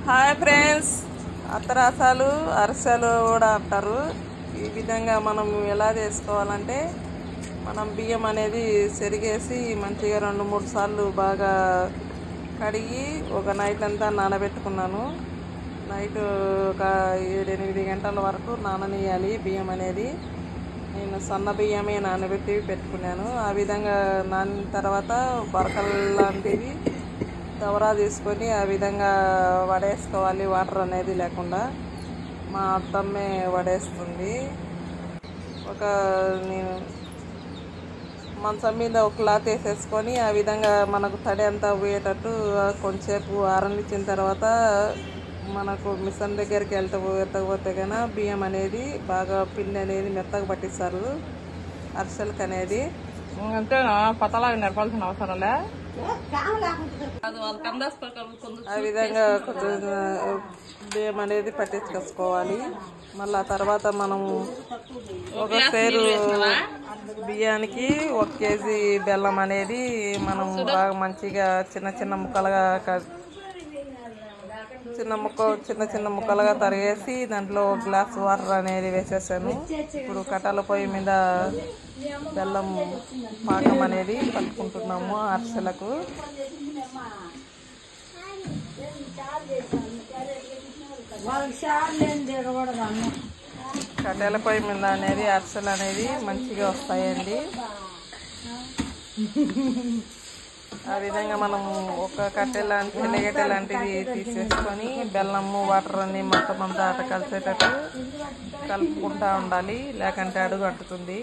Hi friends, అత్తరసాలు అరిసెలు కూడా అంటారు. ఈ విధంగా మనం ఎలా చేసుకోవాలంటే, మనం బియ్యం అనేది చెరిగేసి మంచిగా 2-3 సార్లు బాగా కడిగి ఒక నైట్ అంతా నానబెట్టుకున్నాను. నైట్ ఒక 7-8 గంటల వరకు నాననియాలి బియ్యం అనేది. నేను సన్న బియ్యమే నానబెట్టి పెట్టుకున్నాను. ఆ విధంగా నానిన తర్వాత బరకలు లాంటివి దవరా తీసుకొని ఆ విధంగా వడేసుకోవాలి, వాటర్ అనేది లేకుండా. మా అత్తమ్మే వడేస్తుంది. నేను మంచం మీద ఒక క్లాత్ వేసేసుకొని ఆ విధంగా మనకు తడి అంతా పోయేటట్టు కొంచెంసేపు ఆరనిచ్చిన తర్వాత మనకు మిషన్ దగ్గరికి వెళ్తకపోతే కన్నా బియ్యం అనేది బాగా పిండి అనేది మెత్తగా పట్టిస్తారు అరిసెలకు అనేది. అంతేనా? పతలాగా నడపాల్సిన అవసరంలే. ఆ విధంగా కొంచెం బియ్యం అనేది పట్టించుకోవాలి. మళ్ళీ తర్వాత మనం ఒక సేరు బియ్యానికి 1 కేజీ బెల్లం అనేది మనం బాగా మంచిగా చిన్న చిన్న ముక్కలుగా తరిగేసి దాంట్లో 1 గ్లాస్ వాటర్ అనేది వేసేసాను. ఇప్పుడు కట్టెల పొయ్యి మీద బెల్లం పాకం అనేది కలుపుకుంటున్నాము అరిసెలకు. కట్టెల పొయ్యి మీద అనేది అరిసెలు అనేది మంచిగా వస్తాయండి. ఆ విధంగా మనం ఒక తెల్లగడ్డ లాంటిది తీసేసుకొని బెల్లము వాటర్ అన్ని మొత్తం అంతా అట కలిసేటట్టు కలుపుకుంటూ ఉండాలి, లేకంటే అడుగు అంటుతుంది.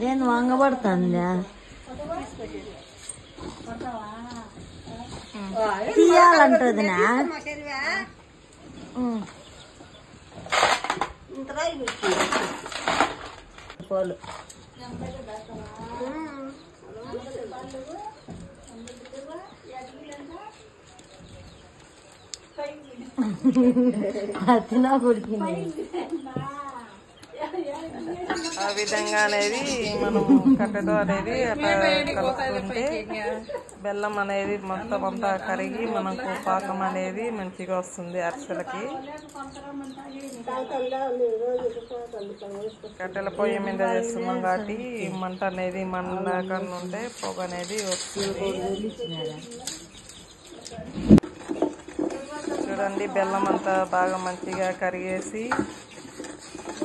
నేను వంగబడుతుందా తీయాలంటుందినా? పోలు తినా కొడుకుంది. ఆ విధంగా అనేది మనం కట్టెతో అనేది అట్లా కలుపుతుంటే బెల్లం అనేది మొత్తం అంతా కరిగి మనకు పాకం అనేది మంచిగా వస్తుంది అరిసెలకి. కట్టెల పొయ్యి మీద చేస్తున్నాం కాబట్టి మంట అనేది మండకుండా ఉంటే పొగ అనేది వస్తుంది. చూడండి, బెల్లం అంతా బాగా మంచిగా కరిగేసి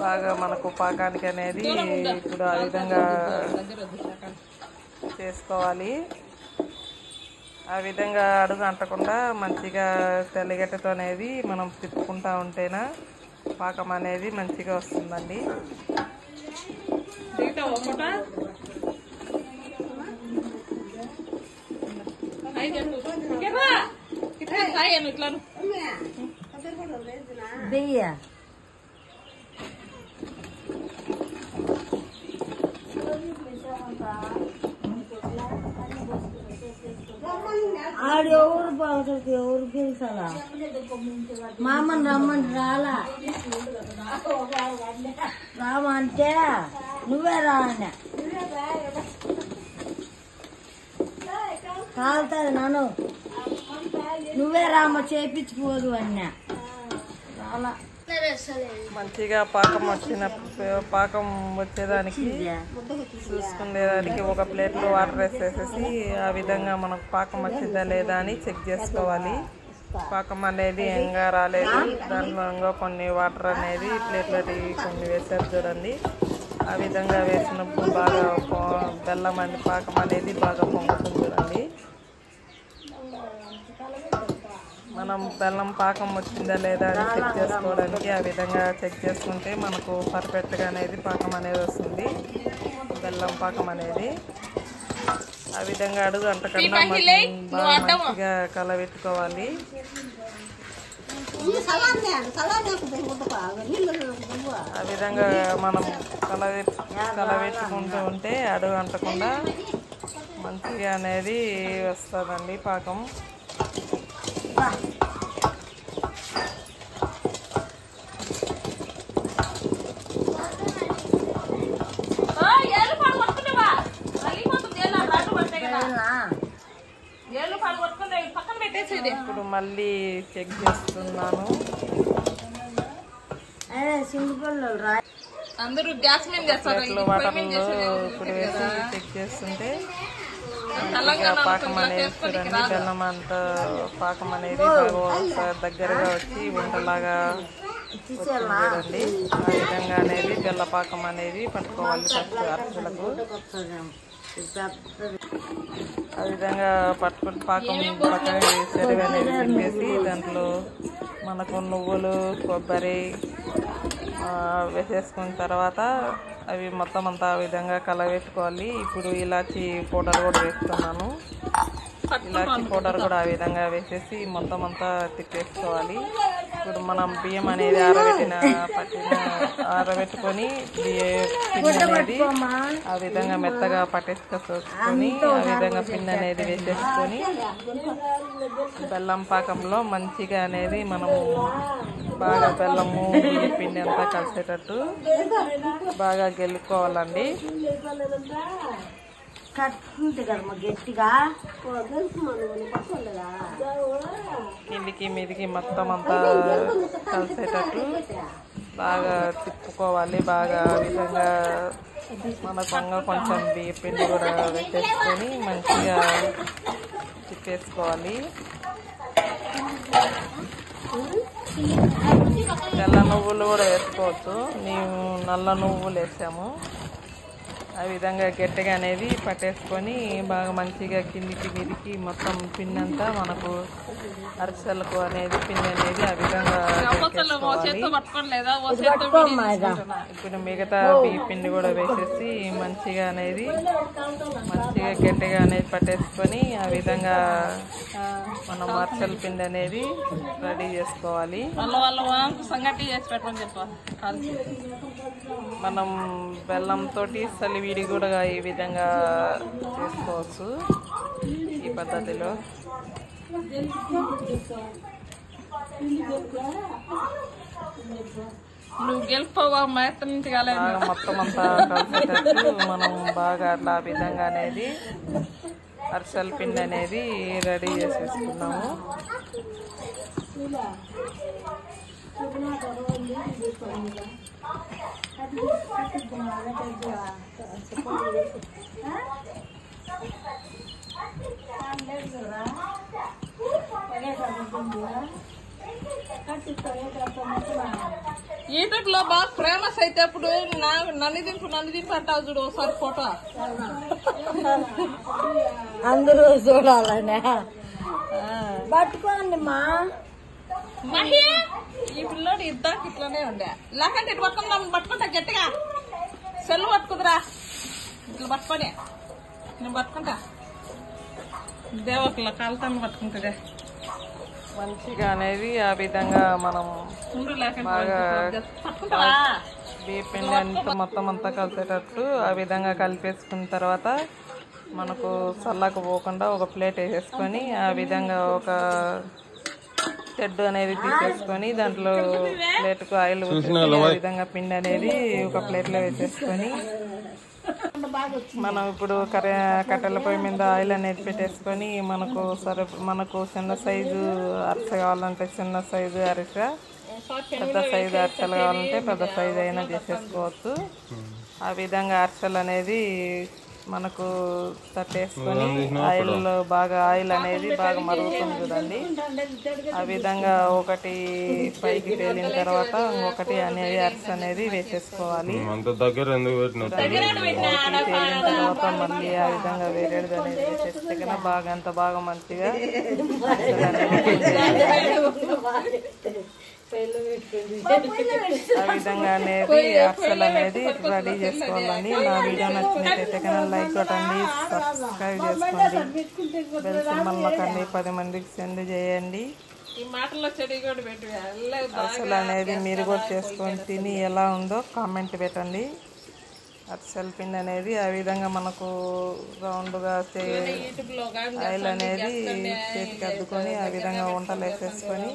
బాగా మనకు పాకానికి అనేది ఇప్పుడు ఆ విధంగా చేసుకోవాలి. ఆ విధంగా అడుగు అంటకుండా మంచిగా తెల్లగడ్డతో అనేది మనం తిప్పుకుంటూ ఉంటేనా పాకం అనేది మంచిగా వస్తుందండి. ఆడు ఎవరు బాగుంటుంది, ఎవరు పిలిచాలా? మా అమ్మని రమ్మంటే రామంటే నువ్వే రా అన్న. కాలుతుంది నన్ను, నువ్వే రామ చేపించుకోదు అన్న. రాలా మంచిగా పాకం వచ్చేదానికి చూసుకునేదానికి ఒక ప్లేట్లో వాటర్ వేసేసి ఆ విధంగా మనకు పాకం వచ్చిందా లేదా అని చెక్ చేసుకోవాలి. పాకం అనేది ఎంగా రాలేదు, దాంట్లో ఇంకా కొన్ని వాటర్ అనేది ప్లేట్లో కొన్ని వేసారు చూడండి. ఆ విధంగా వేసినప్పుడు బాగా బెల్లం అని పాకం అనేది బాగా పొంగుతుంది చూడండి. మనం బెల్లం పాకం వచ్చిందా లేదా అని చెక్ చేసుకోవడానికి ఆ విధంగా చెక్ చేసుకుంటే మనకు పర్ఫెక్ట్గా అనేది పాకం అనేది వస్తుంది, బెల్లం పాకం అనేది. ఆ విధంగా అడుగు అంటకుండా మంచిగా కలబెట్టుకోవాలి. ఆ విధంగా మనం కలబెట్టుకుంటూ ఉంటే అడుగు అంటకుండా మంచిగా అనేది వస్తుందండి పాకం. ఇప్పుడు మళ్ళీ చెక్ చేస్తున్నాను. సింగిపల్లి రా అందరూ గ్యాస్ మీద చేస్తారు. ప్లేట్లో వాటర్లో ఇప్పుడు వేసి చెక్ చేస్తుంటే మంచిగా పాకం అనేది చూడండి. బెల్లం అంతా పాకం అనేది బాగా దగ్గరగా వచ్చి వంటలాగా వచ్చింది చూడండి. ఆ విధంగా అనేది బెల్ల పాకం అనేది పట్టుకోవాలి ఫస్ట్ అరిసెలకు. ఆ విధంగా పట్టుకుని పాకం పక్కన సెరవి అనేది పెట్టేసి దాంట్లో మనకు నువ్వులు కొబ్బరి వేసేసుకున్న తర్వాత అవి మొత్తం అంతా ఆ విధంగా కలబెట్టుకోవాలి. ఇప్పుడు ఇలాచి పౌడర్ కూడా వేస్తున్నాను. ఇలాచి పౌడర్ కూడా ఆ విధంగా వేసేసి మొత్తం అంతా తిప్పేసుకోవాలి. ఇప్పుడు మనం బియ్యం అనేది ఆరబెట్టుకొని పిండి అనేది ఆ విధంగా మెత్తగా పట్టేసుకొని ఆ విధంగా పిండి అనేది వేసేసుకొని బెల్లం పాకంలో మంచిగా అనేది మనము బాగా బెల్లము బియ్య పిండి అంతా కలిసేటట్టు బాగా గెలుక్కోవాలండి. గట్టిగా కిందికి మీదికి మొత్తం అంతా కలిసేటట్టు బాగా తిప్పుకోవాలి. బాగా ఆ విధంగా మనకు కొంచెం బియ్య పిండి కూడా వేసేసుకొని మంచిగా తిప్పేసుకోవాలి. తెల్ల నువ్వులు కూడా వేసుకోవచ్చు. మేము నల్ల నువ్వులు వేసాము. ఆ విధంగా గట్టిగా అనేది పట్టేసుకొని బాగా మంచిగా కిందికి మీదికి మొత్తం పిండి అంతా మనకు అరిసెలకు అనేది పిండి అనేది ఆ విధంగా ఇప్పుడు మిగతా బియ్య పిండి కూడా వేసేసి మంచిగా అనేది మంచిగా గట్టిగా అనేది పట్టేసుకొని ఆ విధంగా మనం అరిసెల పిండి అనేది రెడీ చేసుకోవాలి. మనం బెల్లంతో సలివిడి కూడా ఈ విధంగా చేసుకోవచ్చు ఈ పద్ధతిలో. నువ్వు గెలుపుకోవా మొత్తం అంతా కలిసేటట్టు మనం బాగా అట్లా ఆ విధంగా అనేది అరిసెల పిండి అనేది రెడీ చేసేసుకున్నాము. యూట్యూబ్ లో బాగా ఫేమస్ అయితే అప్పుడు నన్ను దింపు అంటావు చూడు ఒకసారి ఫోటో అందరూ చూడాలనే పట్టుకోండి మా మహి. ఈ పిల్లోడు ఇద్దరికి ఇట్లానే ఉండే లేకంటే ఇటు పట్టుకుంటా గట్టిగా సెల్లు పట్టుకుదురా ఇట్లా పట్టుకొని నేను పట్టుకుంటా దేవతల కాలుతాను పట్టుకుంటుందే మంచిగా అనేది ఆ విధంగా మనం బాగా బియ్య పిండి అంతా మొత్తం అంతా కలిసేటట్టు ఆ విధంగా కలిపేసుకున్న తర్వాత మనకు చల్లకు పోకుండా ఒక ప్లేట్ వేసేసుకొని ఆ విధంగా ఒక తెడ్డు అనేది తీసేసుకొని దాంట్లో ప్లేట్కు ఆయిల్ ఆ విధంగా పిండి అనేది ఒక ప్లేట్లో వేసేసుకొని మనం ఇప్పుడు కట్టెల పొయ్యి మీద ఆయిల్ అనేది పెట్టేసుకొని మనకు చిన్న సైజు అరిసె కావాలంటే చిన్న సైజు అరిసె, పెద్ద సైజు అరిసెలు కావాలంటే పెద్ద సైజు అయినా చేసేసుకోవచ్చు. ఆ విధంగా అరిసెలు అనేది మనకు తట్టేసుకొని ఆయిల్లో బాగా ఆయిల్ అనేది బాగా మరుగుతుంది చూడండి. ఆ విధంగా ఒకటి పైకి తేలిన తర్వాత ఇంకొకటి అనేది అరిసె అనేది వేసేసుకోవాలి. తేలిన తర్వాత మళ్ళీ ఆ విధంగా వేరేది అనేది వేసేస్తే కన్నా బాగా అంత బాగా మంచిగా ఆ విధంగా అనేది అరిసెలు అనేది రెడీ చేసుకోవాలండి. నా వీడియో నచ్చినట్లయితే కన్నా లైక్ కొట్టండి, సబ్స్క్రైబ్ చేసుకోండి, బెల్ సింబల్ నొక్కండి, 10 మందికి సెండ్ చేయండి. అరిసెలు అనేది మీరు కూడా చేసుకొని తిని ఎలా ఉందో కామెంట్ పెట్టండి. అరిసెల పిండి అనేది ఆ విధంగా మనకు రౌండ్గా ఆయిల్ అనేది చేతికి అద్దుకొని ఆ విధంగా వంటలు వేసేసుకొని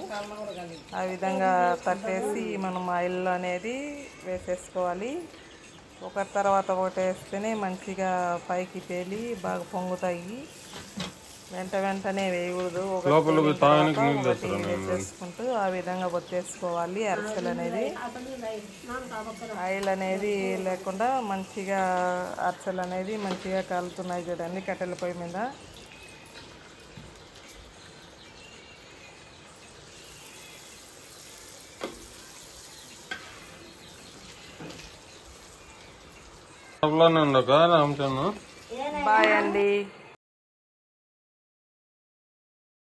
ఆ విధంగా తట్టేసి మనం ఆయిల్ అనేది వేసేసుకోవాలి. ఒకటి తర్వాత ఒకటి వేస్తేనే మంచిగా పైకి తేలి బాగా పొంగుతాయి. వెంటనే వేయకూడదు. చేసుకుంటూ ఆ విధంగా ఒత్తేసుకోవాలి. అరిసెలు అనేది ఆయిల్ అనేది లేకుండా మంచిగా అరిసెలు అనేది మంచిగా కాలుతున్నాయి చూడండి కట్టెల పొయ్యి మీద. ఉండక రామచంద్ర బాయ్ అండి.